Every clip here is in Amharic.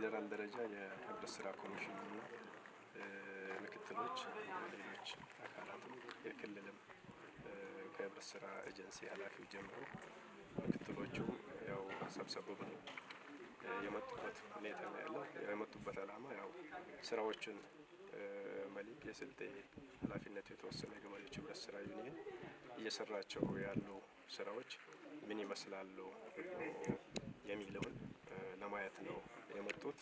በፌዴራል ደረጃ የህብረት ስራ ኮሚሽን እና ምክትሎች ሌሎች አካላትም የክልልም ከህብረት ስራ ኤጀንሲ ኃላፊው ጀምሮ ምክትሎቹ ያው ሰብሰብ ብለው የመጡበት ሁኔታ ነው ያለው። የመጡበት ዓላማ ያው ስራዎችን መሊክ የስልጤ ኃላፊነቱ የተወሰነ የገበሬዎች ህብረት ስራ ዩኒየን እየሰራቸው ያሉ ስራዎች ምን ይመስላሉ የሚለውን ለማየት ነው የመጡት።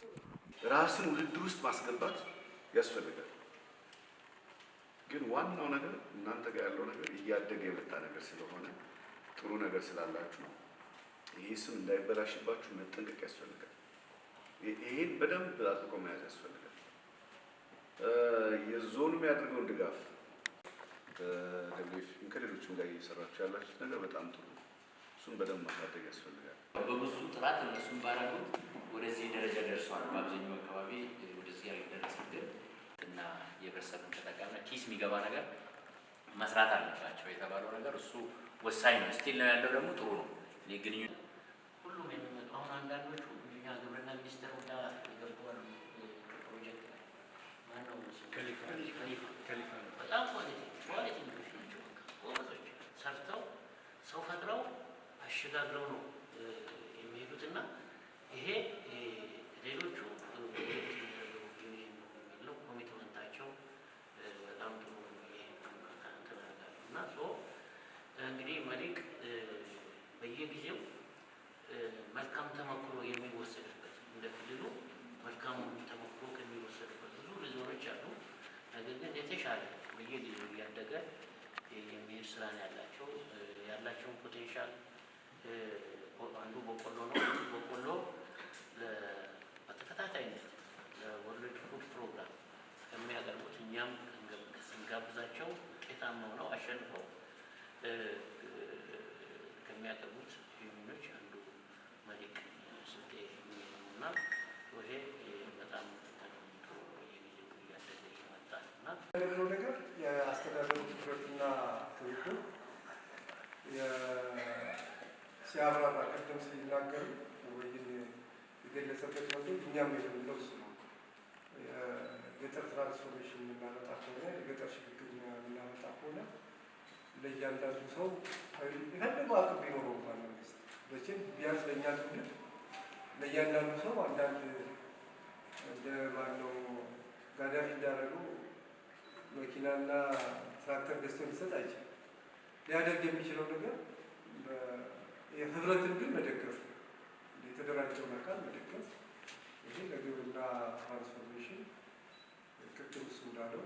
ራስን ውድድር ውስጥ ማስገባት ያስፈልጋል። ግን ዋናው ነገር እናንተ ጋር ያለው ነገር እያደገ የመጣ ነገር ስለሆነ ጥሩ ነገር ስላላችሁ ነው። ይህ ስም እንዳይበላሽባችሁ መጠንቀቅ ያስፈልጋል። ይሄን በደንብ አጥብቆ መያዝ ያስፈልጋል። የዞኑ የሚያደርገውን ድጋፍ ከሌሎችም ጋር እየሰራችሁ ያላችሁት ነገር በጣም ጥሩ ነው። እሱን በደንብ ማሳደግ ያስፈልጋል። በብዙ ጥራት እነሱም ባረጉት ወደዚህ ደረጃ ደርሷል። በአብዛኛው አካባቢ ወደዚህ ያልደረሰን ግን እና የህብረተሰቡን ተጠቃሚና ኪስ የሚገባ ነገር መስራት አለባቸው የተባለው ነገር እሱ ወሳኝ ነው። ስቲል ነው ያለው ደግሞ ጥሩ ነው። ግንኙነት ሁሉም የሚመጡ አሁን አንዳንዶቹ እኛ ግብርና ሚኒስቴር ወዳ የገባዋል ፕሮጀክት ላይ ማነው ከሊፋ በጣም ኳሊቲ ልጆች ናቸው። ጎበዞች ሰርተው ሰው ፈጥረው አሸጋግረው ነው የሚሄዱትና ይሄ ሌሎቹ የሚለው ኮሚትመንታቸው በጣም ጥሩ እና እንግዲህ መሊክ በየጊዜው መልካም ተሞክሮ የሚወሰድበት እንደ ክልሉ መልካም ተሞክሮ ከሚወሰድበት ብዙ ሪዞኖች አሉ። ነገር ግን የተሻለ በየጊዜው እያደገ የሚሄድ ስራ ነው ያላቸውን ፖቴንሻል አንዱ በቆሎ ነው። በቆሎ በተከታታይነት ለወርልድ ፉድ ፕሮግራም ከሚያቀርቡት እኛም ስንጋብዛቸው ውጤታማ ሆነው አሸንፈው ከሚያቀርቡት ዩኒዮኖች አንዱ መሊክ ስልጤ እና ይሄ በጣም በየጊዜው እያደገ ይመጣል እና ያለው ነገር የአስተዳደሩ ትኩረትና ትብብር ሲያብራራ ቀደም ሲናገሩ ወይ የገለጸበት መንገድ እኛም የምንለው እሱ ነው። የገጠር ትራንስፎርሜሽን የምናመጣ ከሆነ የገጠር ሽግግር የምናመጣ ከሆነ ለእያንዳንዱ ሰው የፈለገው አቅም ቢኖረው እንኳን መንግስት መቼም ቢያንስ ለእኛ ትውልድ ለእያንዳንዱ ሰው አንዳንድ እንደ ባለው ጋዳፊ እንዳደረጉ መኪናና ትራክተር ገዝቶ ሊሰጥ አይችልም። ሊያደርግ የሚችለው ነገር ህብረትን ግን መደገፍ፣ የተደራጀውን አካል መደገፍ። ይሄ ለግብርና ትራንስፎርሜሽን ቅድም እሱ እንዳለው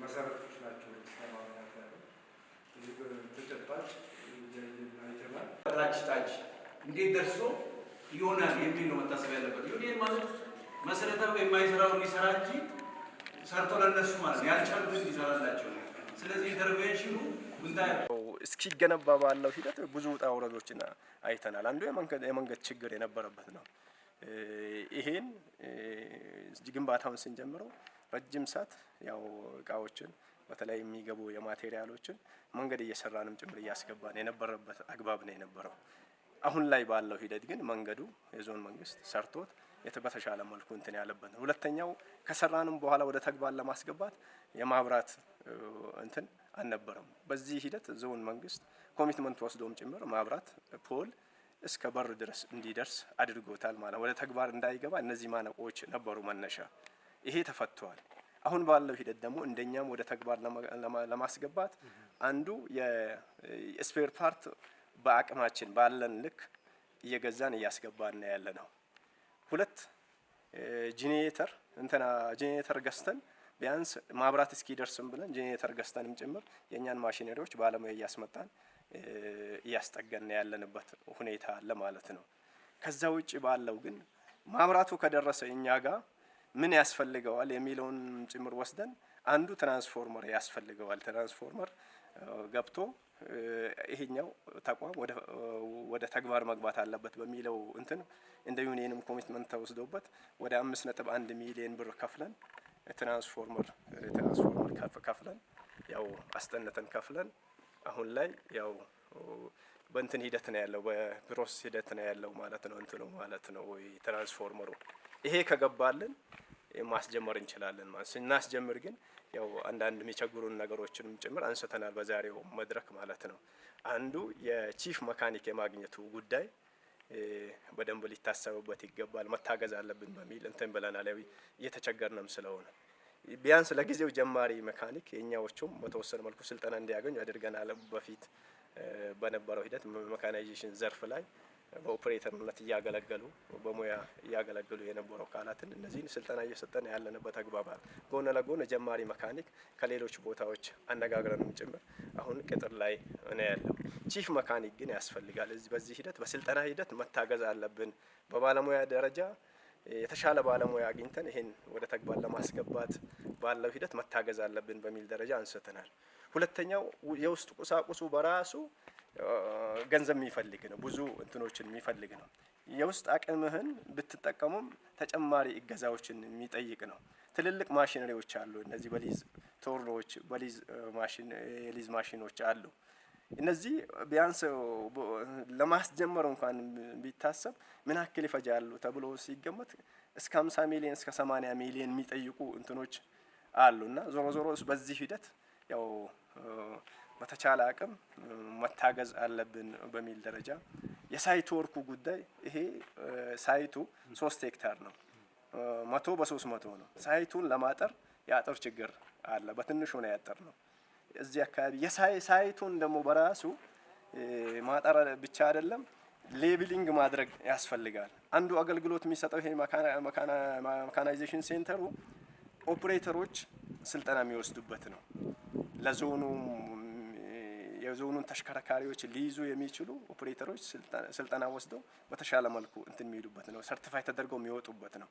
መሰረቶች ናቸው። ለማለት ያለው ይህ በተጨባጭ አይተናል። ታች እንዴት ደርሶ ይሆናል የሚል ነው መታሰብ ያለበት። ዩኒየን ማለት መሰረታዊ የማይሰራውን ሊሰራ እንጂ ሰርቶ ለነሱ ማለት ያልቻሉትን ሊሰራላቸው ነው። ስለዚህ ኢንተርቬንሽኑ እስኪገነባ ባለው ሂደት ብዙ ውጣ ውረዶችን አይተናል። አንዱ የመንገድ ችግር የነበረበት ነው። ይሄን ግንባታውን ስንጀምረው ረጅም ሰዓት ያው እቃዎችን በተለይ የሚገቡ የማቴሪያሎችን መንገድ እየሰራንም ጭምር እያስገባን የነበረበት አግባብ ነው የነበረው። አሁን ላይ ባለው ሂደት ግን መንገዱ የዞን መንግስት ሰርቶት በተሻለ መልኩ እንትን ያለበት ነው። ሁለተኛው ከሰራንም በኋላ ወደ ተግባር ለማስገባት የማብራት እንትን አልነበረም። በዚህ ሂደት ዞን መንግስት ኮሚትመንት ወስዶም ጭምር ማብራት ፖል እስከ በር ድረስ እንዲደርስ አድርጎታል ማለት ወደ ተግባር እንዳይገባ እነዚህ ማነቆች ነበሩ መነሻ። ይሄ ተፈቷል። አሁን ባለው ሂደት ደግሞ እንደኛም ወደ ተግባር ለማስገባት አንዱ የስፔር ፓርት በአቅማችን ባለን ልክ እየገዛን እያስገባን ያለ ነው። ሁለት ጄኔሬተር ገዝተን ቢያንስ ማብራት እስኪደርስም ብለን ጄኔሬተር ገዝተንም ጭምር የኛን ማሽነሪዎች ባለሙያ እያስመጣን እያስጠገን ያለንበት ሁኔታ አለ ማለት ነው። ከዛ ውጪ ባለው ግን ማብራቱ ከደረሰ እኛ ጋር ምን ያስፈልገዋል የሚለውን ጭምር ወስደን አንዱ ትራንስፎርመር ያስፈልገዋል። ትራንስፎርመር ገብቶ ይሄኛው ተቋም ወደ ተግባር መግባት አለበት በሚለው እንትን እንደ ዩኒየንም ኮሚትመንት ተወስዶበት ወደ 5.1 ሚሊዮን ብር ከፍለን ትራንስፎርመር ከፍለን ያው አስጠነተን ከፍለን አሁን ላይ ያው በእንትን ሂደት ነው ያለው፣ በፕሮሰስ ሂደት ነው ያለው ማለት ነው። እንትኑ ማለት ነው ወይ ትራንስፎርመሩ ይሄ ከገባልን ማስጀመር እንችላለን ማለት ስናስጀምር ግን ያው አንዳንድ የሚቸግሩን ነገሮችንም ጭምር አንስተናል በዛሬው መድረክ ማለት ነው። አንዱ የቺፍ መካኒክ የማግኘቱ ጉዳይ በደንብ ሊታሰብበት ይገባል፣ መታገዝ አለብን በሚል እንትን ብለናል። ያው እየተቸገርንም ስለሆነ ቢያንስ ለጊዜው ጀማሪ መካኒክ የኛዎቹም በተወሰነ መልኩ ስልጠና እንዲያገኙ ያደርገናል። በፊት በነበረው ሂደት መካናይዜሽን ዘርፍ ላይ በኦፕሬተርነት እያገለገሉ በሙያ እያገለገሉ የነበሩ አካላትን እነዚህን ስልጠና እየሰጠን ያለንበት አግባባል። ጎን ለጎን ጀማሪ መካኒክ ከሌሎች ቦታዎች አነጋግረንም ጭምር አሁን ቅጥር ላይ ነው ያለው። ቺፍ መካኒክ ግን ያስፈልጋል። በዚህ ሂደት በስልጠና ሂደት መታገዝ አለብን። በባለሙያ ደረጃ የተሻለ ባለሙያ አግኝተን ይሄን ወደ ተግባር ለማስገባት ባለው ሂደት መታገዝ አለብን በሚል ደረጃ አንስተናል። ሁለተኛው የውስጥ ቁሳቁሱ በራሱ ገንዘብ የሚፈልግ ነው። ብዙ እንትኖችን የሚፈልግ ነው። የውስጥ አቅምህን ብትጠቀሙም ተጨማሪ እገዛዎችን የሚጠይቅ ነው። ትልልቅ ማሽነሪዎች አሉ። እነዚህ በሊዝ ቶርኖች፣ በሊዝ ማሽን የሊዝ ማሽኖች አሉ። እነዚህ ቢያንስ ለማስጀመር እንኳን ቢታሰብ ምን ያክል ይፈጃሉ ተብሎ ሲገመት እስከ 50 ሚሊዮን እስከ 80 ሚሊዮን የሚጠይቁ እንትኖች አሉና ዞሮ ዞሮ በዚህ ሂደት ያው በተቻለ አቅም መታገዝ አለብን በሚል ደረጃ የሳይት ወርኩ ጉዳይ ይሄ ሳይቱ 3 ሄክታር ነው። 100 በ300 ነው። ሳይቱን ለማጠር የአጥር ችግር አለ። በትንሹ ነው ያጠር ነው። እዚህ አካባቢ የሳይቱን ደግሞ በራሱ ማጠር ብቻ አይደለም ሌቭሊንግ ማድረግ ያስፈልጋል። አንዱ አገልግሎት የሚሰጠው ይሄ መካናይዜሽን ሴንተሩ ኦፕሬተሮች ስልጠና የሚወስዱበት ነው። ለዞኑ የዞኑን ተሽከርካሪዎች ሊይዙ የሚችሉ ኦፕሬተሮች ስልጠና ወስደው በተሻለ መልኩ እንትን የሚሄዱበት ነው። ሰርቲፋይ ተደርገው የሚወጡበት ነው።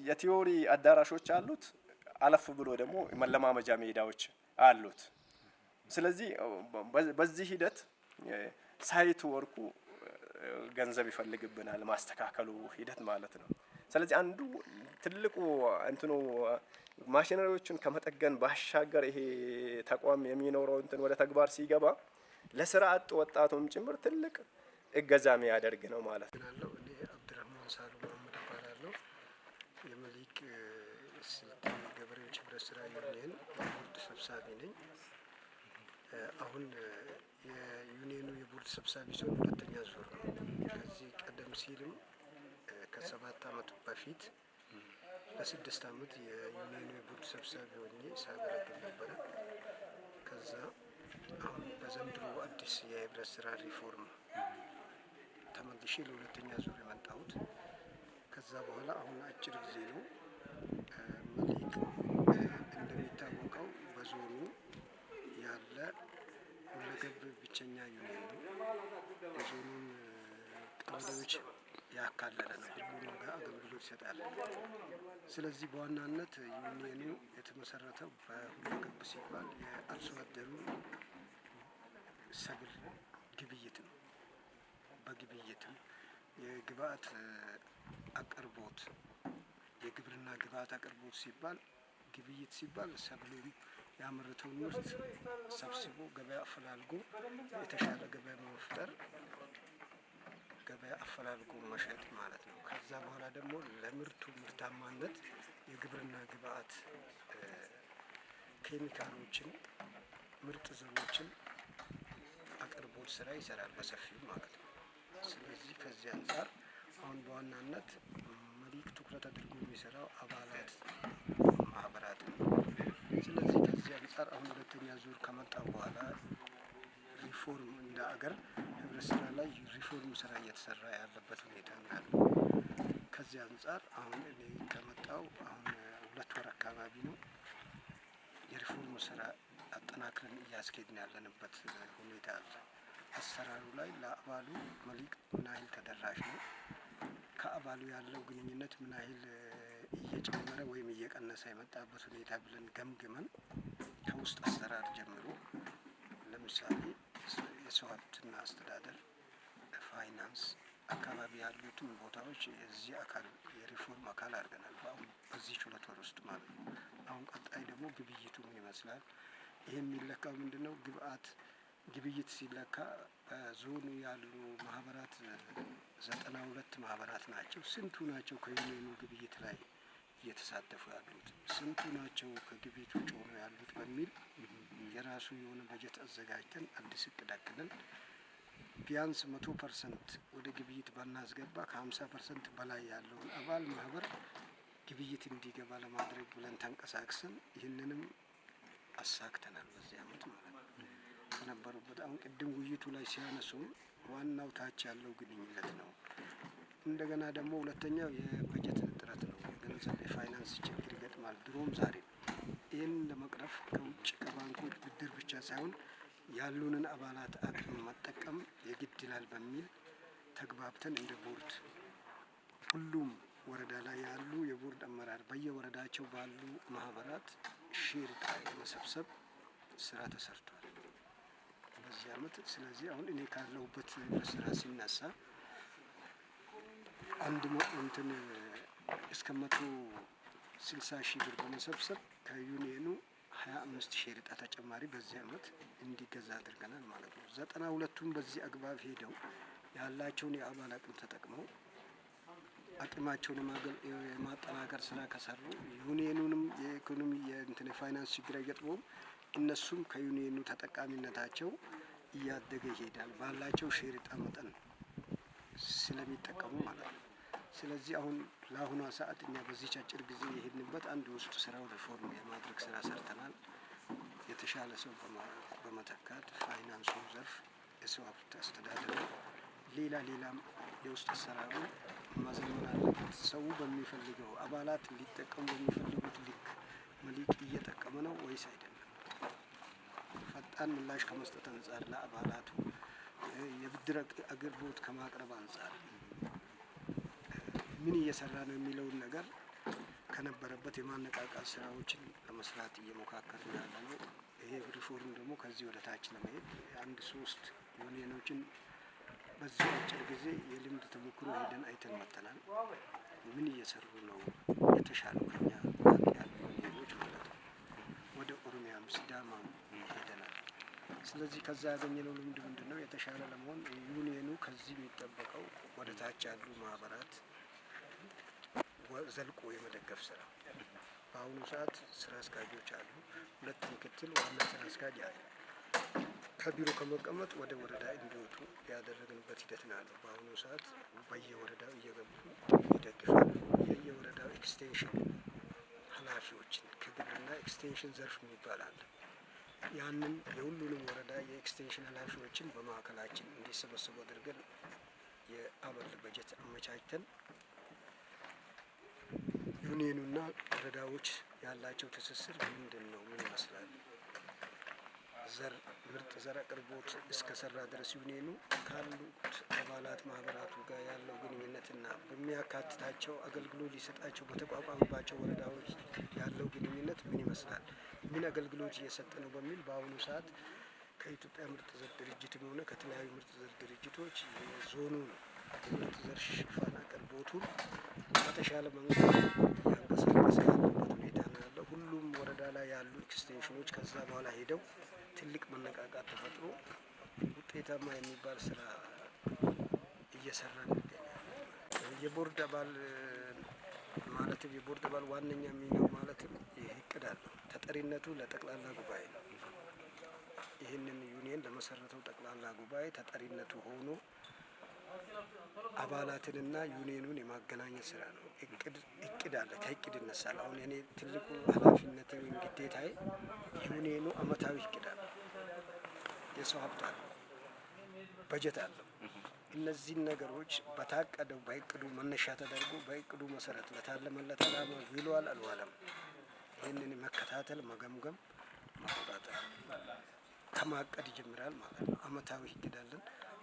የቲዮሪ አዳራሾች አሉት። አለፍ ብሎ ደግሞ መለማመጃ ሜዳዎች አሉት። ስለዚህ በዚህ ሂደት ሳይቱ ወርኩ ገንዘብ ይፈልግብናል፣ ማስተካከሉ ሂደት ማለት ነው። ስለዚህ አንዱ ትልቁ እንትኑ ማሽነሪዎችን ከመጠገን ባሻገር ይሄ ተቋም የሚኖረው እንትን ወደ ተግባር ሲገባ ለስራ አጥ ወጣቱም ጭምር ትልቅ እገዛ የሚያደርግ ነው ማለት ነው። እኔ አብዱራህማን ሳሉ መሀመድ እባላለሁ። የመሊክ ስልጤ ገበሬዎች ህብረት ስራ ዩኒየን ቦርድ ሰብሳቢ ነኝ። አሁን የዩኒየኑ የቦርድ ሰብሳቢ ሲሆን 2ኛ ዙር ነው። ከዚህ ቀደም ሲልም ከ7 ዓመት በፊት ለ6 ዓመት የዩኒየኑ የቦርድ ሰብሳቢ ሆኜ ሳገለግል ነበረ። ከዛ አሁን በዘንድሮ አዲስ የህብረት ስራ ሪፎርም ተመልሼ ለ2ኛ ዙር የመጣሁት። ከዛ በኋላ አሁን አጭር ጊዜ ነው። መሊክ እንደሚታወቀው በዞኑ ያለ ሁለገብ ብቸኛ ዩኒየን ነው። የዞኑን ቀበሌዎች ያካለለ ነው። ሁሉም ጋር አገልግሎት ይሰጣል። ስለዚህ በዋናነት ዩኒየኑ የተመሰረተው በሁለገብ ሲባል የአርሶ አደሩ ሰብል ግብይት ነው። በግብይትም የግብአት አቅርቦት የግብርና ግብአት አቅርቦት ሲባል ግብይት ሲባል ሰብሉን ያመረተውን ምርት ሰብስቦ ገበያ አፈላልጎ የተሻለ ገበያ መፍጠር ገበያ አፈላልጎ መሸጥ ማለት ነው። ከዛ በኋላ ደግሞ ለምርቱ ምርታማነት የግብርና ግብአት ኬሚካሎችን፣ ምርጥ ዘሮችን አቅርቦት ስራ ይሰራል በሰፊው ማለት ነው። ስለዚህ ከዚህ አንጻር አሁን በዋናነት መሊክ ትኩረት አድርጎ የሚሰራው አባላት ማህበራት ነው። ስለዚህ ከዚህ አንጻር አሁን 2ኛ ዙር ከመጣ በኋላ ሪፎርም እንደ አገር ህብረት ስራ ላይ ሪፎርም ስራ እየተሰራ ያለበት ሁኔታ ነው ያለው። ከዚህ አንጻር አሁን እኔ ከመጣው አሁን 2 ወር አካባቢ ነው። የሪፎርም ስራ አጠናክረን እያስኬድን ያለንበት ሁኔታ አለ። አሰራሩ ላይ ለአባሉ መሊክ ምን ያህል ተደራሽ ነው፣ ከአባሉ ያለው ግንኙነት ምን ያህል እየጨመረ ወይም እየቀነሰ የመጣበት ሁኔታ ብለን ገምግመን ከውስጥ አሰራር ጀምሮ ለምሳሌ የሰው ሀብትና አስተዳደር፣ ፋይናንስ አካባቢ ያሉትን ቦታዎች የዚህ አካል የሪፎርም አካል አድርገናል። አሁን በዚህ 2 ወር ውስጥ ማለት ነው። አሁን ቀጣይ ደግሞ ግብይቱ ምን ይመስላል? ይህ የሚለካው ምንድነው? ግብአት ግብይት ሲለካ በዞኑ ያሉ ማህበራት 92 ማህበራት ናቸው። ስንቱ ናቸው ከዩኒየኑ ግብይት ላይ እየተሳተፉ ያሉት? ስንቱ ናቸው ከግብይት ውጭ ሆነው ያሉት? በሚል የራሱ የሆነ በጀት አዘጋጅተን አዲስ እቅድ አቅደን ቢያንስ 100% ወደ ግብይት ባናስገባ ከ50% በላይ ያለውን አባል ማህበር ግብይት እንዲገባ ለማድረግ ብለን ተንቀሳቅሰን ይህንንም አሳክተናል በዚህ አመት ማለት ነው። ከነበሩበት አሁን ቅድም ውይይቱ ላይ ሲያነሱም ዋናው ታች ያለው ግንኙነት ነው። እንደገና ደግሞ ሁለተኛው የበጀት እጥረት ነው። የገንዘብ የፋይናንስ ችግር ይገጥማል ድሮም ዛሬ። ይህን ለመቅረፍ ከውጭ ከባንኮች ብድር ብቻ ሳይሆን ያሉንን አባላት አቅም መጠቀም የግድ ይላል በሚል ተግባብተን እንደ ቦርድ ሁሉም ወረዳ ላይ ያሉ የቦርድ አመራር በየወረዳቸው ባሉ ማህበራት ሼር ዕጣ የመሰብሰብ ስራ ተሰርቷል በዚህ አመት። ስለዚህ አሁን እኔ ካለሁበት ስራ ሲነሳ አንድ እንትን እስከ 160 ሺህ ብር በመሰብሰብ ከዩኒየኑ 25 ሼር ዕጣ ተጨማሪ በዚህ አመት እንዲገዛ አድርገናል ማለት ነው። 92ቱም በዚህ አግባብ ሄደው ያላቸውን የአባል አቅም ተጠቅመው አቅማቸውን የማጠናከር ስራ ከሰሩ ዩኒየኑንም የኢኮኖሚ የእንትን የፋይናንስ ችግር አይገጥመውም። እነሱም ከዩኒየኑ ተጠቃሚነታቸው እያደገ ይሄዳል ባላቸው ሼር ዕጣ መጠን ስለሚጠቀሙ ማለት ነው። ስለዚህ አሁን ለአሁኗ ሰዓት እኛ በዚህ አጭር ጊዜ የሄድንበት አንድ ውስጥ ስራው ሪፎርም የማድረግ ስራ ሰርተናል። የተሻለ ሰው በመተካት ፋይናንሱ ዘርፍ የሰው ሀብት አስተዳደሩ ሌላም የውስጥ አሰራሩ ማዘመን አለበት። ሰው በሚፈልገው አባላት ሊጠቀሙ በሚፈልጉት ልክ መሊቅ እየጠቀመ ነው ወይስ አይደለም? ፈጣን ምላሽ ከመስጠት አንጻር ለአባላቱ የብድር አገልግሎት ከማቅረብ አንጻር ምን እየሰራ ነው የሚለውን ነገር ከነበረበት የማነቃቃት ስራዎችን ለመስራት እየሞካከርን ያለ ነው። ይሄ ሪፎርም ደግሞ ከዚህ ወደ ታች ለመሄድ አንድ 3 ዩኒየኖችን በዚህ አጭር ጊዜ የልምድ ተሞክሮ ሄደን አይተን መጥተናል። ምን እየሰሩ ነው የተሻሉ ከኛ ያሉ ዩኒየኖች ማለት ነው። ወደ ኦሮሚያም ሲዳማም ሄደናል። ስለዚህ ከዛ ያገኘነው ልምድ ምንድነው? የተሻለ ለመሆን ዩኒየኑ ከዚህ የሚጠበቀው ወደ ታች ያሉ ማህበራት ዘልቆ የመደገፍ ስራ። በአሁኑ ሰዓት ስራ አስኪያጆች አሉ፣ 2 ምክትል ዋና ስራ አስኪያጅ አለ። ከቢሮ ከመቀመጥ ወደ ወረዳ እንዲወጡ ያደረግንበት ሂደት ነው ያለው። በአሁኑ ሰዓት በየወረዳው እየገቡ ይደግፋሉ። የየወረዳው ኤክስቴንሽን ኃላፊዎችን ከግብርና ኤክስቴንሽን ዘርፍ የሚባል አለ። ያንን የሁሉንም ወረዳ የኤክስቴንሽን ኃላፊዎችን በማዕከላችን እንዲሰበሰቡ አድርገን የአበል በጀት አመቻችተን ዩኒየኑና ወረዳዎች ያላቸው ትስስር ምንድን ነው? ምን ይመስላል? ምርጥ ዘር አቅርቦት እስከሰራ ድረስ ዩኒየኑ ካሉት አባላት ማህበራቱ ጋር ያለው ግንኙነትና በሚያካትታቸው አገልግሎት ሊሰጣቸው በተቋቋመባቸው ወረዳዎች ያለው ግንኙነት ምን ይመስላል? ምን አገልግሎት እየሰጠ ነው? በሚል በአሁኑ ሰዓት ከኢትዮጵያ ምርጥ ዘር ድርጅትም ሆነ ከተለያዩ ምርጥ ዘር ድርጅቶች የዞኑ የምርጥ ዘር ሽፋን አቅርቦቱን በተሻለ መንገድ ያንቀሳቀሰ ያለበት ሁኔታ ነው ያለው። ሁሉም ወረዳ ላይ ያሉ ኤክስቴንሽኖች ከዛ በኋላ ሄደው ትልቅ መነቃቃት ተፈጥሮ ውጤታማ የሚባል ስራ እየሰራ ይገኛል። የቦርድ አባል ማለትም የቦርድ አባል ዋነኛ ሚናው ማለትም ይህ እቅድ አለው። ተጠሪነቱ ለጠቅላላ ጉባኤ ነው። ይህንን ዩኒየን ለመሰረተው ጠቅላላ ጉባኤ ተጠሪነቱ ሆኖ አባላትንና ዩኒየኑን የማገናኘት ስራ ነው። እቅድ አለ። ከእቅድ ይነሳል። አሁን እኔ ትልቁ ኃላፊነቴ ወይም ግዴታዬ ዩኒየኑ አመታዊ እቅድ አለ፣ የሰው ሀብት አለ፣ በጀት አለው። እነዚህን ነገሮች በታቀደው በእቅዱ መነሻ ተደርጎ በእቅዱ መሰረት ለታለመለት ዓላማ ውሏል አልዋለም፣ ይህንን መከታተል፣ መገምገም፣ መቆጣጠር ከማቀድ ይጀምራል ማለት ነው። አመታዊ እቅድ አለን።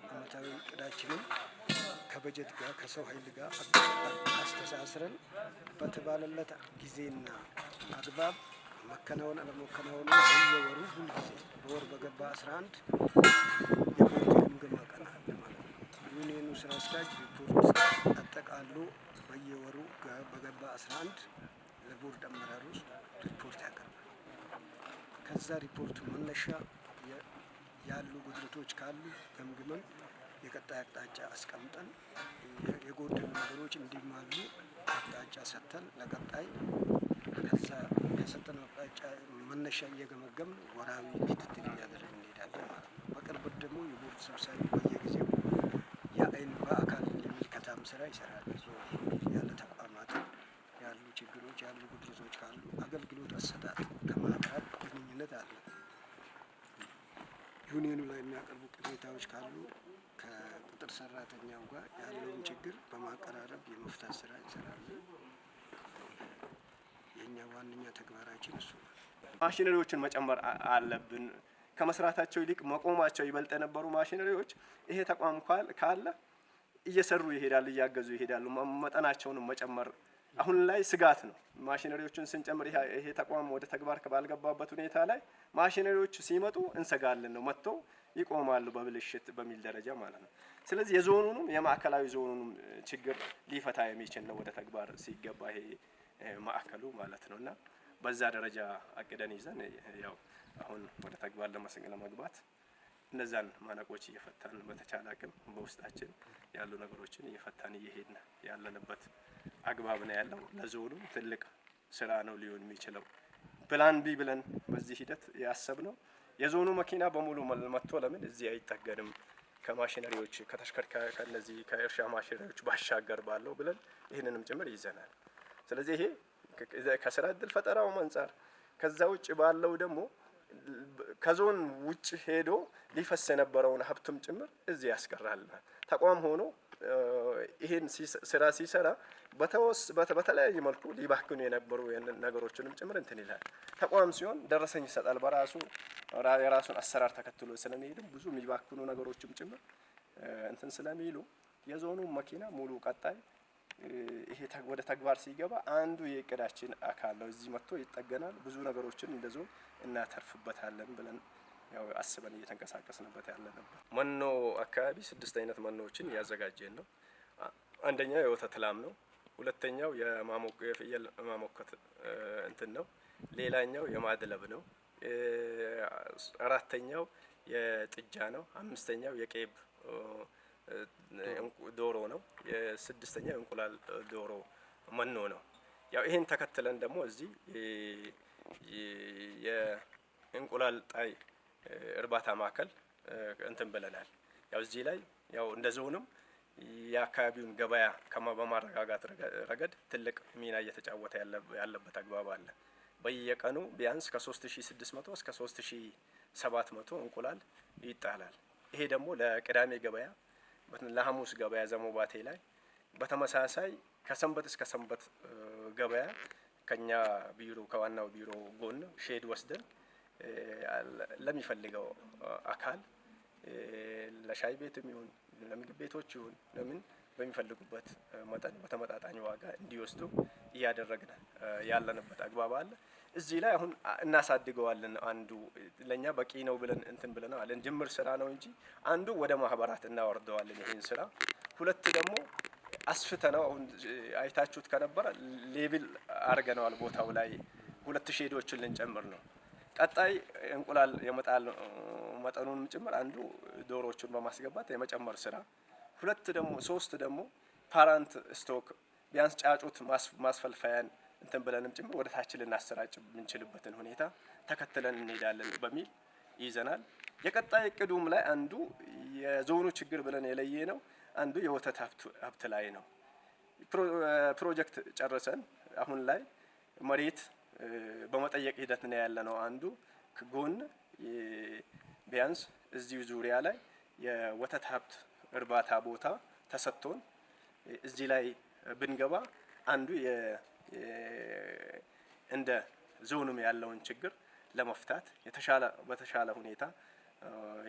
አመታዊ እቅዳችንን ከበጀት ጋር ከሰው ኃይል ጋር አስተሳስረን በተባለለት ጊዜና አግባብ መከናወን አለመከናወኑ በየወሩ ሁልጊዜ በወር በገባ 11 የቦርድ ግምገማ ቀን አለ ማለት ነው። ዩኒየኑ ስራ አስኪያጅ ሪፖርት አጠቃሎ በየወሩ በገባ 11 ለቦርድ አመራሩ ሪፖርት ያቀርባል። ከዛ ሪፖርቱ መነሻ ያሉ ጉድለቶች ካሉ ገምግመን የቀጣይ አቅጣጫ አስቀምጠን የጎደሉ ነገሮች እንዲሟሉ አቅጣጫ ሰጥተን ለቀጣይ ከዛ ከሰጠነው አቅጣጫ መነሻ እየገመገምን ወራዊ ክትትል እያደረግን እንሄዳለን ማለት ነው። በቅርብ ደግሞ የቦርድ ሰብሳቢ በየጊዜው የአይን በአካል የምልከታም ስራ ይሰራል። ያለ ተቋማትን ያሉ ችግሮች ያሉ ጉድለቶች ካሉ አገልግሎት አሰጣጥ ከማህበራት ግንኙነት አለ። ዩኒየኑ ላይ የሚያቀርቡ ቅሬታዎች ካሉ ከቅጥር ሰራተኛው ጋር ያለውን ችግር በማቀራረብ የመፍታት ስራ ይሰራሉ። የኛ ዋነኛ ተግባራችን እሱ ነው። ማሽነሪዎችን መጨመር አለብን። ከመስራታቸው ይልቅ መቆማቸው ይበልጥ የነበሩ ማሽነሪዎች ይሄ ተቋም ካለ እየሰሩ ይሄዳሉ፣ እያገዙ ይሄዳሉ። መጠናቸውንም መጨመር አሁን ላይ ስጋት ነው። ማሽነሪዎችን ስንጨምር ይሄ ተቋም ወደ ተግባር ባልገባበት ሁኔታ ላይ ማሽነሪዎች ሲመጡ እንሰጋለን ነው መጥተው ይቆማሉ በብልሽት በሚል ደረጃ ማለት ነው። ስለዚህ የዞኑንም የማዕከላዊ ዞኑንም ችግር ሊፈታ የሚችል ነው ወደ ተግባር ሲገባ ይሄ ማዕከሉ ማለት ነው። እና በዛ ደረጃ አቅደን ይዘን ያው አሁን ወደ ተግባር ለመግባት እነዛን ማነቆች እየፈታን በተቻለ አቅም በውስጣችን ያሉ ነገሮችን እየፈታን እየሄድን ያለንበት አግባብ ነው ያለው። ለዞኑም ትልቅ ስራ ነው ሊሆን የሚችለው። ፕላን ቢ ብለን በዚህ ሂደት ያሰብነው የዞኑ መኪና በሙሉ መጥቶ ለምን እዚህ አይጠገንም ከማሽነሪዎች ከተሽከርካሪ ከነዚህ ከእርሻ ማሽነሪዎች ባሻገር ባለው ብለን ይህንንም ጭምር ይዘናል። ስለዚህ ይሄ ከስራ እድል ፈጠራው አንጻር ከዛ ውጭ ባለው ደግሞ ከዞን ውጭ ሄዶ ሊፈስ የነበረውን ሀብትም ጭምር እዚህ ያስቀራል። ተቋም ሆኖ ይሄን ስራ ሲሰራ በተለያየ መልኩ ሊባክኑ የነበሩ ነገሮችንም ጭምር እንትን ይላል። ተቋም ሲሆን ደረሰኝ ይሰጣል። በራሱ የራሱን አሰራር ተከትሎ ስለሚሄድም ብዙ የሚባክኑ ነገሮችም ጭምር እንትን ስለሚሉ የዞኑ መኪና ሙሉ ቀጣይ ይሄ ወደ ተግባር ሲገባ አንዱ የእቅዳችን አካል ነው። እዚህ መጥቶ ይጠገናል። ብዙ ነገሮችን እንደዞን እናተርፍበታለን ብለን ያው አስበን እየተንቀሳቀስንበት ያለንበት መኖ አካባቢ 6 አይነት መኖዎችን ያዘጋጀን ነው። አንደኛው የወተት ላም ነው። ሁለተኛው የፍየል ማሞከት እንትን ነው። ሌላኛው የማድለብ ነው። አራተኛው የጥጃ ነው። አምስተኛው የቄብ ዶሮ ነው። የስድስተኛው የእንቁላል ዶሮ መኖ ነው። ያው ይሄን ተከትለን ደግሞ እዚህ የእንቁላል ጣይ እርባታ ማዕከል እንትን ብለናል። ያው እዚህ ላይ ያው እንደ ዞንም የአካባቢውን ገበያ በማረጋጋት ረገድ ትልቅ ሚና እየተጫወተ ያለበት አግባብ አለ። በየቀኑ ቢያንስ ከ3600 እስከ 3700 እንቁላል ይጣላል። ይሄ ደግሞ ለቅዳሜ ገበያ ለሐሙስ ገበያ ዘሞባቴ ላይ በተመሳሳይ ከሰንበት እስከ ሰንበት ገበያ ከኛ ቢሮ ከዋናው ቢሮ ጎን ሼድ ወስደን ለሚፈልገው አካል ለሻይ ቤትም ይሁን ለምግብ ቤቶች ይሁን ለምን በሚፈልጉበት መጠን በተመጣጣኝ ዋጋ እንዲወስዱ እያደረግን ያለንበት አግባብ አለ። እዚህ ላይ አሁን እናሳድገዋለን። አንዱ ለኛ በቂ ነው ብለን እንትን ብለናል። ጅምር ስራ ነው እንጂ አንዱ ወደ ማህበራት እናወርደዋለን ይሄን ስራ። ሁለት ደግሞ አስፍተነው አሁን አይታችሁት ከነበረ ሌብል አርገነዋል። ቦታው ላይ 2 ሼዶችን ልንጨምር ነው። ቀጣይ እንቁላል የመጣል መጠኑን ጭምር አንዱ ዶሮዎችን በማስገባት የመጨመር ስራ፣ 3 ደግሞ ፓራንት ስቶክ ቢያንስ ጫጩት ማስፈልፈያን እንትን ብለንም ጭምር ወደ ታች ልናሰራጭ የምንችልበትን ሁኔታ ተከትለን እንሄዳለን በሚል ይዘናል። የቀጣይ እቅዱም ላይ አንዱ የዞኑ ችግር ብለን የለየ ነው አንዱ የወተት ሀብት ላይ ነው። ፕሮጀክት ጨርሰን አሁን ላይ መሬት በመጠየቅ ሂደት ነው ያለ ነው። አንዱ ጎን ቢያንስ እዚሁ ዙሪያ ላይ የወተት ሀብት እርባታ ቦታ ተሰጥቶን እዚህ ላይ ብንገባ አንዱ እንደ ዞኑም ያለውን ችግር ለመፍታት በተሻለ ሁኔታ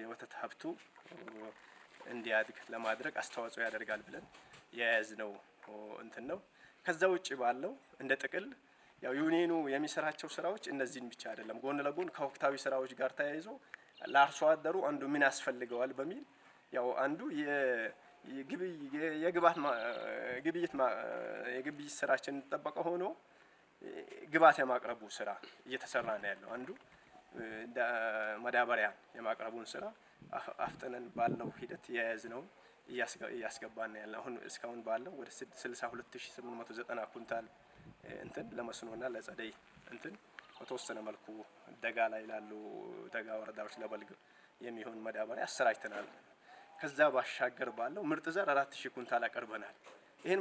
የወተት ሀብቱ እንዲያድግ ለማድረግ አስተዋጽኦ ያደርጋል ብለን የያዝነው እንትን ነው። ከዛ ውጭ ባለው እንደ ጥቅል ያው ዩኒየኑ የሚሰራቸው ስራዎች እነዚህን ብቻ አይደለም። ጎን ለጎን ከወቅታዊ ስራዎች ጋር ተያይዞ ለአርሶ አደሩ አንዱ ምን ያስፈልገዋል በሚል ያው አንዱ የግብይት ስራችን ተጠበቀ ሆኖ ግብዓት የማቅረቡ ስራ እየተሰራ ነው ያለው። አንዱ ማዳበሪያ የማቅረቡን ስራ አፍጥነን ባለው ሂደት የያዝነው እያስገባን ያለ አሁን እስካሁን ባለው ወደ 62890 ኩንታል እንትን ለመስኖና ለጸደይ እንትን በተወሰነ መልኩ ደጋ ላይ ላሉ ደጋ ወረዳዎች ለበልግ የሚሆን ማዳበሪያ አሰራጭተናል። ከዛ ባሻገር ባለው ምርጥ ዘር 4000 ኩንታል አቀርበናል። ይሄን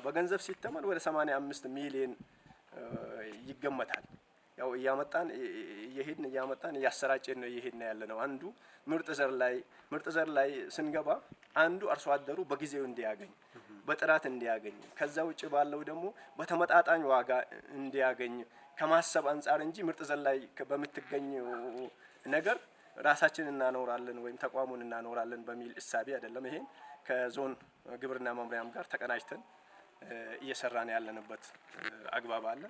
በገንዘብ ሲተመን ወደ 85 ሚሊዮን ይገመታል። ያው እያመጣን እያሰራጨን ነው እየሄድን ያለ ነው። አንዱ ምርጥ ዘር ላይ ስንገባ አንዱ አርሶ አደሩ በጊዜው እንዲያገኝ በጥራት እንዲያገኝ ከዛ ውጭ ባለው ደግሞ በተመጣጣኝ ዋጋ እንዲያገኝ ከማሰብ አንጻር እንጂ ምርጥ ዘር ላይ በምትገኘው ነገር ራሳችን እናኖራለን ወይም ተቋሙን እናኖራለን በሚል እሳቤ አይደለም። ይሄን ከዞን ግብርና መምሪያም ጋር ተቀናጅተን እየሰራን ያለንበት አግባብ አለ።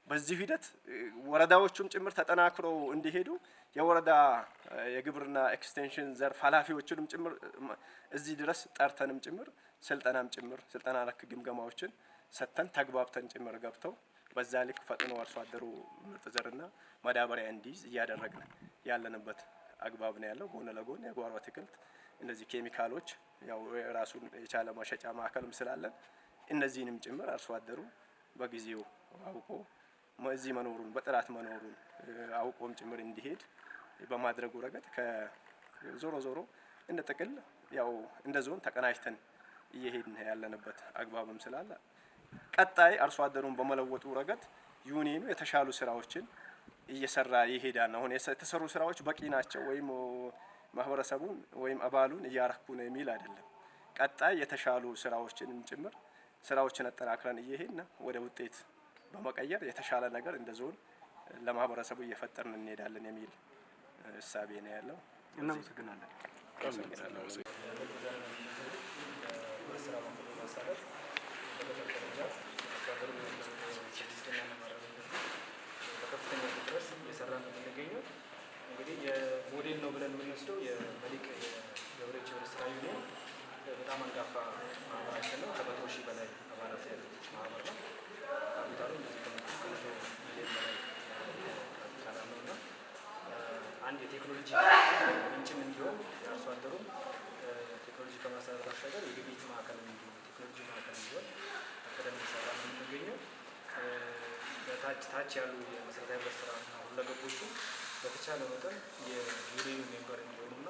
በዚህ ሂደት ወረዳዎቹም ጭምር ተጠናክረው እንዲሄዱ የወረዳ የግብርና ኤክስቴንሽን ዘርፍ ኃላፊዎችንም ጭምር እዚህ ድረስ ጠርተንም ጭምር ስልጠና ነክ ግምገማዎችን ሰጥተን ተግባብተን ጭምር ገብተው በዛ ልክ ፈጥኖ አርሶ አደሩ ምርጥ ዘርና ማዳበሪያ እንዲይዝ እያደረግን ያለንበት አግባብ ነው ያለው። ጎን ለጎን የጓሮ አትክልት እነዚህ ኬሚካሎች ያው ራሱን የቻለ ማሸጫ ማዕከልም ስላለን እነዚህንም ጭምር አርሶ አደሩ በጊዜው አውቆ እዚህ መኖሩን በጥራት መኖሩን አውቆም ጭምር እንዲሄድ በማድረጉ ረገድ ዞሮ እንደ ጥቅል ያው እንደ ዞን ተቀናጅተን እየሄድን ያለንበት አግባብም ስላለ ቀጣይ አርሶ አደሩን በመለወጡ ረገድ ዩኒየኑ የተሻሉ ስራዎችን እየሰራ ይሄዳል። አሁን የተሰሩ ስራዎች በቂ ናቸው ወይም ማህበረሰቡን ወይም አባሉን እያረኩ ነው የሚል አይደለም። ቀጣይ የተሻሉ ስራዎችንም ጭምር ስራዎችን አጠናክረን እየሄድን ወደ ውጤት በመቀየር የተሻለ ነገር እንደ ዞን ለማህበረሰቡ እየፈጠርን እንሄዳለን የሚል እሳቤ ነው ያለው። እናመሰግናለን። በከፍተኛ ድረስ እየሰራን ነው የምንገኘው። እንግዲህ የሞዴል ነው ብለን የምንወስደው የመሊክ ገበሬዎች ህብረት ስራ ዩኒየን በጣም አንጋፋ ማህበራችን ነው። ከ100 ሺህ በላይ አባላት ያሉት ማህበር ነው። ካፒታሉ እንደዚህ ከመቶ ሚሊዮን በላይ ካፒታል አለው እና አንድ የቴክኖሎጂ ምንጭም እንዲሆን የአርሶ አደሩም ቴክኖሎጂ ከማሳደር ባሻገር የግብይት ማዕከል እንዲሆን ቴክኖሎጂ ማዕከል እንዲሆን ቀደም እየሰራ ነው የምንገኘው። ታች ያሉ የመሰረታዊ ህብረት ስራ እና ሁለገቦቹ በተቻለ መጠን የዩኒየኑ ሜምበር እንዲሆኑና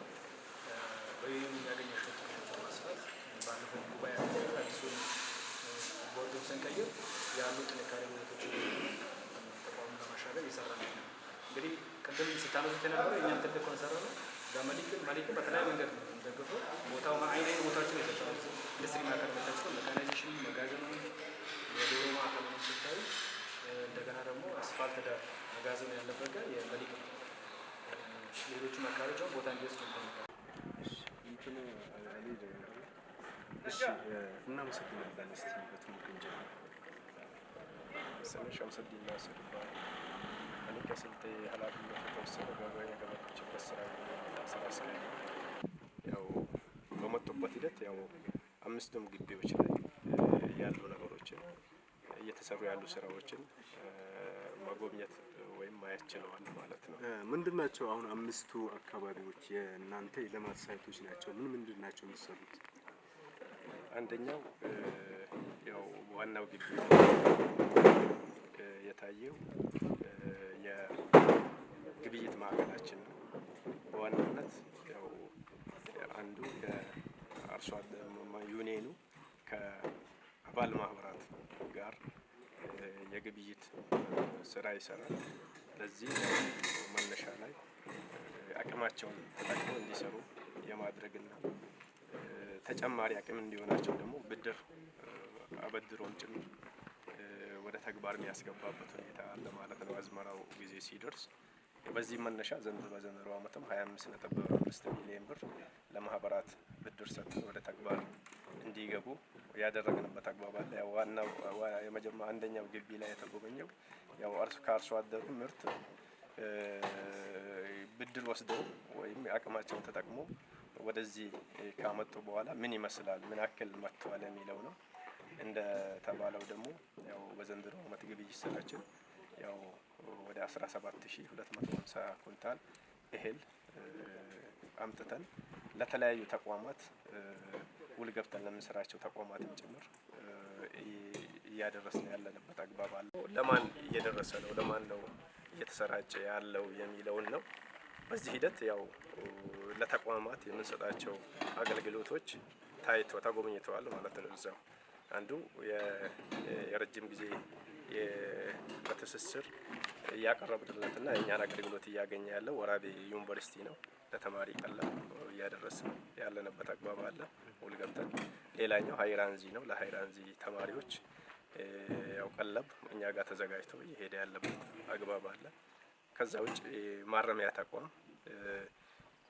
በዩኒየኑ የሚያገኛቸው ጥቅሞች ማስፋት ባለፈው ጉባኤ አዲሱን ቦርዱን ስንቀይር ያሉ ጥንካሬ ሁኔቶች ተቋሙን ለማሻገር እየሰራ ነው። እንግዲህ ቅድም ስታነሱት የነበረው የእኛም ትልቅ ኮንሰርን ነው። መሊክን በተለያየ መንገድ ነው እንደግፈው ቦታው አይነት ቦታዎችን የተቻለ ኢንዱስትሪ ማዕከል መታቸው ሜካናይዜሽን መጋዘኑ የዶሮ ማዕከል ሲታዩ እንደገና ደግሞ አስፋልት ዳር መጋዘኑ ያለበት ጋር የመሊክ ነው። ሌሎቹም አካባቢዎች አሁን ቦታ እንዲወስድ ይፈልጋል። እናመሰግናለን። እስቲ በትምህርት እንጀምር። ስሜ ሸምሰዲን ናስር ይባላል። እኔ ከስልጤ ኃላፊነት የተወሰነ ገበሬ ገበሬዎች ህብረት ስራ ስራ ያው በመጡበት ሂደት ያው አምስቱም ግቢዎች ላይ ያሉ ነገሮችን እየተሰሩ ያሉ ስራዎችን መጎብኘት ወይም ማየት ችለዋል ማለት ነው። ምንድን ናቸው አሁን አምስቱ አካባቢዎች የእናንተ የልማት ሳይቶች ናቸው? ምንድን ናቸው የሚሰሩት? አንደኛው ያው ዋናው ግቢ የታየው የግብይት ማዕከላችን ነው። በዋናነት ያው አንዱ የአርሶ አደር ዩኒየኑ ከአባል ማህበራት ጋር የግብይት ስራ ይሰራል። ለዚህ መነሻ ላይ አቅማቸውን ተጠቅመው እንዲሰሩ የማድረግና ተጨማሪ አቅም እንዲሆናቸው ደግሞ ብድር አበድሮም ጭምር ወደ ተግባር የሚያስገባበት ሁኔታ አለ ማለት ነው። አዝመራው ጊዜ ሲደርስ በዚህ መነሻ በዘንድሮ ዓመትም 25.5 ሚሊዮን ብር ለማህበራት ብድር ሰጥተን ወደ ተግባር እንዲገቡ ያደረግንበት አግባብ አለ። ያው ዋናው አንደኛው ግቢ ላይ የተጎበኘው ያው ከአርሶ አደሩ ምርት ብድር ወስደው ወይም አቅማቸውን ተጠቅሞ ወደዚህ ካመጡ በኋላ ምን ይመስላል፣ ምን ያክል መጥተዋል የሚለው ነው። እንደ ተባለው ደግሞ ያው በዘንድሮ ዓመት ግብይት ስራችን ያው ወደ 17250 ኩንታል እህል አምጥተን ለተለያዩ ተቋማት ውል ገብተን ለምንሰራቸው ተቋማትም ጭምር እያደረስን ያለንበት አግባብ አለ። ለማን እየደረሰ ነው፣ ለማን ነው እየተሰራጨ ያለው የሚለውን ነው። በዚህ ሂደት ያው ለተቋማት የምንሰጣቸው አገልግሎቶች ተጎብኝተዋል ማለት ነው። እዛው አንዱ የረጅም ጊዜ በትስስር እያቀረብንለትና የእኛን አገልግሎት እያገኘ ያለው ወራቤ ዩኒቨርሲቲ ነው። ለተማሪ ቀለብ እያደረስን ያለንበት አግባብ አለ ውል ገብተን። ሌላኛው ሃይራንዚ ነው። ለሃይራንዚ ተማሪዎች ያው ቀለብ እኛ ጋር ተዘጋጅቶ እየሄደ ያለበት አግባብ አለ። ከዛ ውጭ ማረሚያ ተቋም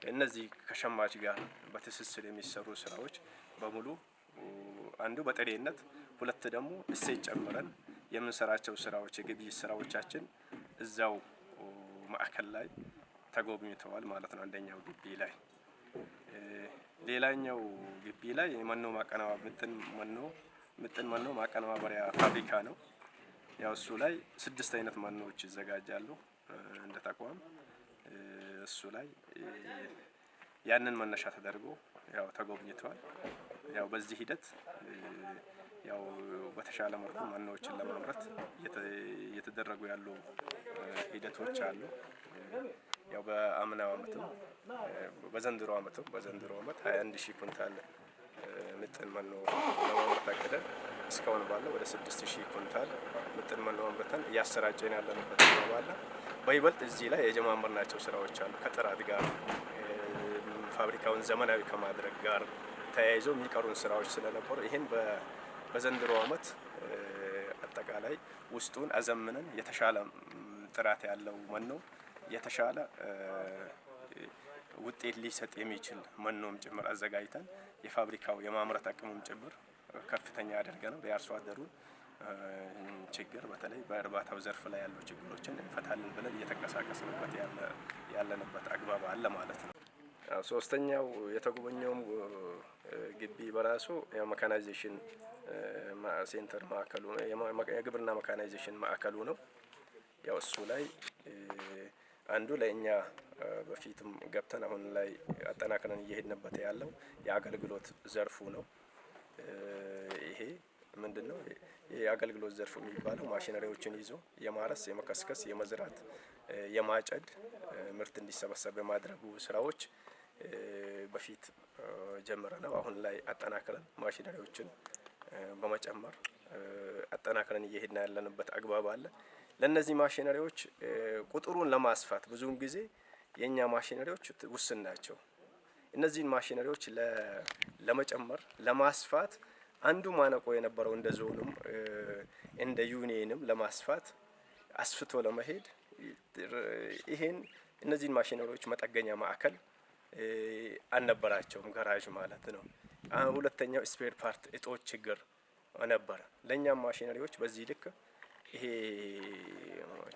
እነዚህ ከሸማች ጋር በትስስር የሚሰሩ ስራዎች በሙሉ አንዱ በጥሬነት፣ ሁለት ደግሞ እሴት ጨምረን የምንሰራቸው ስራዎች የግብይት ስራዎቻችን እዛው ማዕከል ላይ ተጎብኝተዋል ማለት ነው። አንደኛው ግቢ ላይ ሌላኛው ግቢ ላይ የመኖ ምጥን መኖ ማቀነባበሪያ ፋብሪካ ነው። ያው እሱ ላይ 6 አይነት መኖዎች ይዘጋጃሉ እንደ ተቋም። እሱ ላይ ያንን መነሻ ተደርጎ ያው ተጎብኝተዋል። ያው በዚህ ሂደት ያው በተሻለ መልኩ መኖዎችን ለማምረት እየተደረጉ ያሉ ሂደቶች አሉ። ያው በአምናው ዓመትም በዘንድሮ ዓመት 21000 ኩንታል ምጥን መኖ ለማምረት አቅደን እስካሁን ባለው ወደ 6000 ኩንታል ምጥን መኖ አምርተን እያሰራጨን ያለንበት ነው አለ። በይበልጥ እዚህ ላይ የጀማመርናቸው ስራዎች አሉ። ከጥራት ጋር ፋብሪካውን ዘመናዊ ከማድረግ ጋር ተያይዞ የሚቀሩን ስራዎች ስለነበሩ ይህን በዘንድሮ ዓመት አጠቃላይ ውስጡን አዘምነን የተሻለ ጥራት ያለው መኖ የተሻለ ውጤት ሊሰጥ የሚችል መኖም ጭምር አዘጋጅተን የፋብሪካው የማምረት አቅሙም ጭምር ከፍተኛ አድርገ ነው የአርሶ አደሩን ችግር በተለይ በእርባታው ዘርፍ ላይ ያሉ ችግሮችን እንፈታለን ብለን እየተንቀሳቀስንበት ያለንበት አግባብ አለ ማለት ነው። ሶስተኛው የተጎበኘውም ግቢ በራሱ የሜካናይዜሽን ሴንተር ማዕከሉ የግብርና ሜካናይዜሽን ማዕከሉ ነው። ያው እሱ ላይ አንዱ ለእኛ በፊትም ገብተን አሁን ላይ አጠናክረን እየሄድንበት ያለው የአገልግሎት ዘርፉ ነው። ይሄ ምንድነው? የአገልግሎት ዘርፉ የሚባለው ማሽነሪዎችን ይዞ የማረስ፣ የመከስከስ፣ የመዝራት፣ የማጨድ ምርት እንዲሰበሰብ የማድረጉ ስራዎች በፊት ጀምረናል። አሁን ላይ አጠናክረን ማሽነሪዎችን በመጨመር አጠናክረን እየሄድን ያለንበት አግባብ አለ። ለነዚህ ማሽነሪዎች ቁጥሩን ለማስፋት ብዙውን ጊዜ የኛ ማሽነሪዎች ውስን ናቸው። እነዚህን ማሽነሪዎች ለመጨመር ለማስፋት አንዱ ማነቆ የነበረው እንደ ዞንም እንደ ዩኒየንም ለማስፋት አስፍቶ ለመሄድ እነዚህን ማሽነሪዎች መጠገኛ ማዕከል አልነበራቸውም፣ ገራዥ ማለት ነው። ሁለተኛው ስፔር ፓርት እጦች ችግር ነበረ። ለእኛም ማሽነሪዎች በዚህ ልክ ይሄ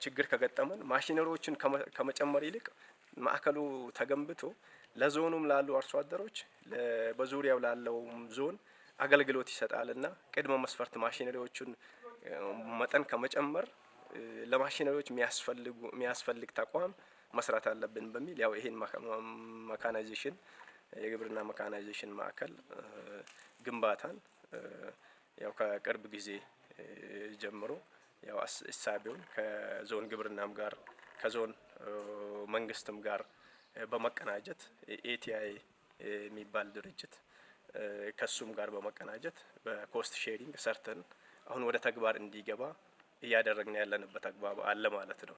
ችግር ከገጠመን ማሽነሪዎችን ከመጨመር ይልቅ ማዕከሉ ተገንብቶ ለዞኑም ላሉ አርሶ አደሮች በዙሪያው ላለውም ዞን አገልግሎት ይሰጣልና ቅድመ መስፈርት ማሽነሪዎችን መጠን ከመጨመር ለማሽነሪዎች የሚያስፈልግ ተቋም መስራት አለብን በሚል ያው ይሄን መካናይዜሽን የግብርና መካናይዜሽን ማዕከል ግንባታን ያው ከቅርብ ጊዜ ጀምሮ ያው እሳቤውን ከዞን ግብርናም ጋር ከዞን መንግስትም ጋር በመቀናጀት ኤቲአይ የሚባል ድርጅት ከሱም ጋር በመቀናጀት በኮስት ሼሪንግ ሰርተን አሁን ወደ ተግባር እንዲገባ እያደረግን ያለንበት አግባብ አለ ማለት ነው።